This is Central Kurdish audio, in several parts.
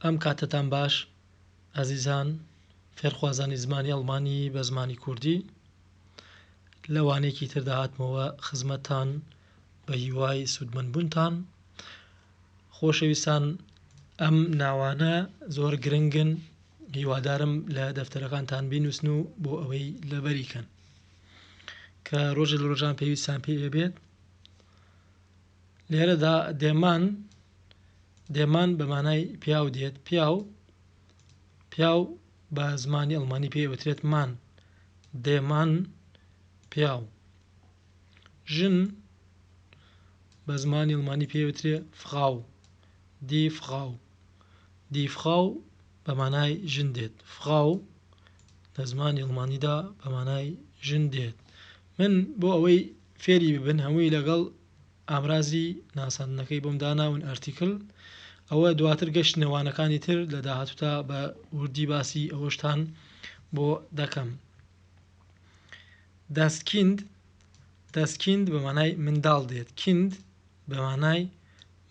ئەم کاتتان باش ئازیزان فێرخوازانی زمانی ئەڵمانی بە زمانی کوردی لەوانەیەکی تردا هاتمەوە خزمەتتان بە هیوای سوودمەندبوونتان. خۆشەویستان، ئەم ناوانە زۆر گرنگن، هیوادارم لە دەفتەرەکانتان بینوسن و بۆ ئەوەی لەبەریکەن کە ڕۆژە لە ڕۆژان پێویستان پێ بێت. لێرەدا دێمان بە مانای پیاو دێت. پیاو بە زمانی ئەڵمانی پێوترێت مان، دێمان پیاو. ژن بە زمانی ئەڵمانی پێوترێ فغاو، دی فغاو بە مانای ژن دێت. فغاو لە زمانی ئەڵمانیدا بە مانای ژن دێت. من بۆ ئەوەی فێری ببن هەمووی لەگەڵ ئامرازی ناساندنەکەی بۆم داناون ئەرتیکل، ئەوە دواتر گەشت نێوانەکانی تر لە داهاتوودا بە وردی باسی ئەوەشتان بۆ دەکەم. دەستکیند بە مانای منداڵ دێت. کیند بە مانای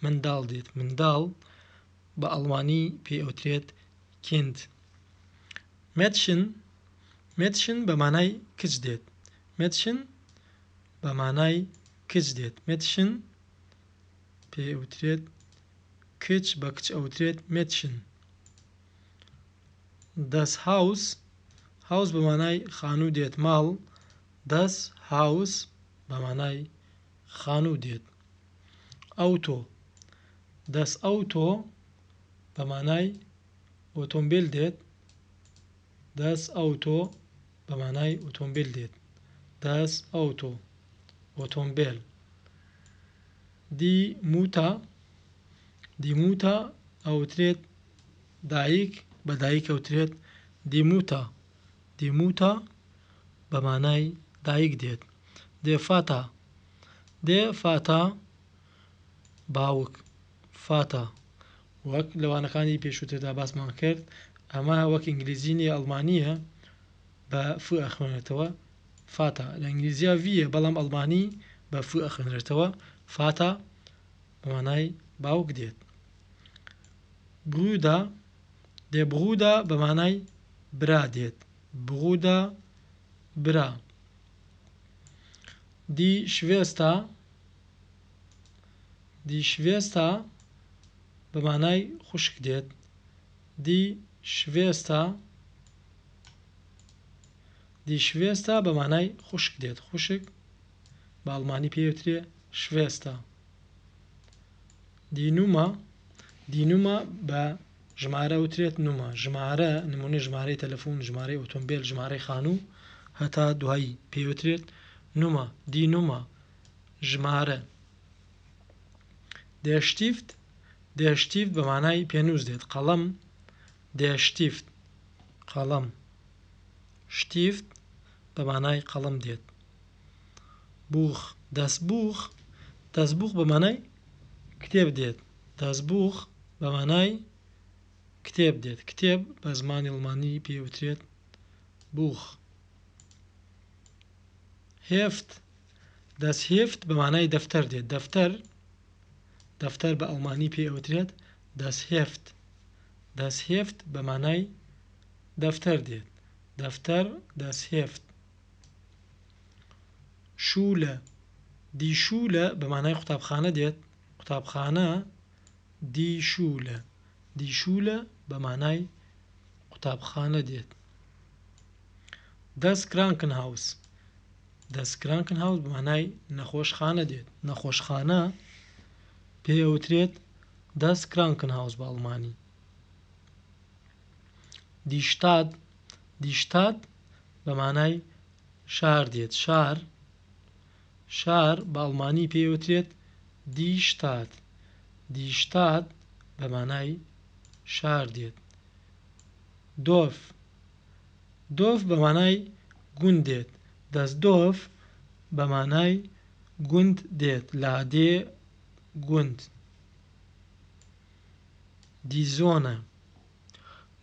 منداڵ دێت. منداڵ بە ئەڵمانی پێوترێت کیند. مێتشن بە مانای کچ دێت. مێتشن بە مانای کچ دێت. مێتشن پێوترێت کچ، بە کچ ئەوترێت مێتشن. دەس هاوس بە مانای خانوو دێت. ماڵ دەس هاوس بە مانای خانوو دێت. دەس ئەوتۆ بە مانای ئۆتۆمبیل دێت. دەس ئەوتۆ بە مانای ئۆتۆمبیل دێت. دەس ئەوتۆ ئۆتۆمبیل. دیموتە ئەوترێت دایک، بە دایک ئەوترێت دیموتە بە مانای دایک دێت. دێفاتە باوک، فاتە وەک لەوانەکانی پێشووتردا باسمان کرد، ئەمە وەک ئینگلیزی نیە، ئەڵمانیە، بە ف ئەخوێنێتەوە فاتە. لە ئینگلیزیە ڤیە بەڵام ئەڵمانی بە ف ئەخوێنرێتەوە فاتە بە مانای باوک دێت. بڕوودە بە مانای برا دێت. بڕوودە برا. دیشڤێستە بە مانای خوشک دێت. دیشڤێستە بە مانای خوشک دێت. خوشک بە ئەڵمانی پێوترێ شڤێستە. دینومە بە ژمارە ئەوترێت نومە. ژمارە نمونەی ژمارەی تەلەفۆن، ژمارەی ئۆتۆمبیل، ژمارەی خانوو هەتا دوایی پێوترێت نومە. دینومە ژمارە. دێشتیفت بە مانای پێنووس دێت. قەڵەم دێشتیفت قەڵەم. شتیفت بە مانای قەڵەم دێت. دەستبوخ بە مانای کتێب دێت. دەستبوخ بە مانای کتێب دێت. کتێب بە زمانی ئەڵمانی پێوترێت بوخ. دەستهێفت بە مانای دەفتەر دێت. دەفتەر بە ئەڵمانی پێوترێت دەستهێفت. دەستهێفت بە مانای دەفتەر دێت. دەفتەر دەستهێفت. دیشولە بە مانای قوتابخانە دێت. قوتابخانە دیشولە بە مانای قوتابخانە دێت. دەستکرانکن بە مانای نەخۆشخانە دێت. نەخۆشخانە پێوترێت دەستکرانکن هاوس بە ئەڵمانی. دیشتات بە مانای شار دێت. شار بە ئەڵمانی پێوترێت دیشتات. دیشتات بە مانای شار دێت. دۆف بە مانای گوند دێت. دەستدۆف بە مانای گوند دێت. لادێ گوند.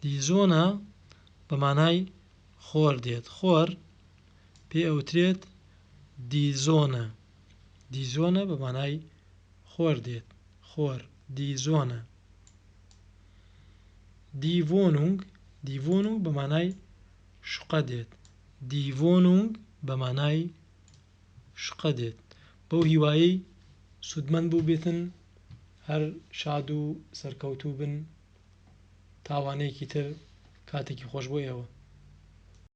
دیزۆنە بە مانای خۆر دێت. خۆر پێوترێت دیزۆنە. دیزۆنە بە مانای خۆر دێت. خۆر دیزۆنە. دیڤۆنونگ دیڤۆنونگ بە مانای شقە دێت دیڤۆنونگ بە مانای شقە دێت بەو هیوایی سودمەند بوو بێتن هەر شاد و سەرکەوتوو بن تاوانەیەکی تر کاتێکی خۆش بۆ ئێوە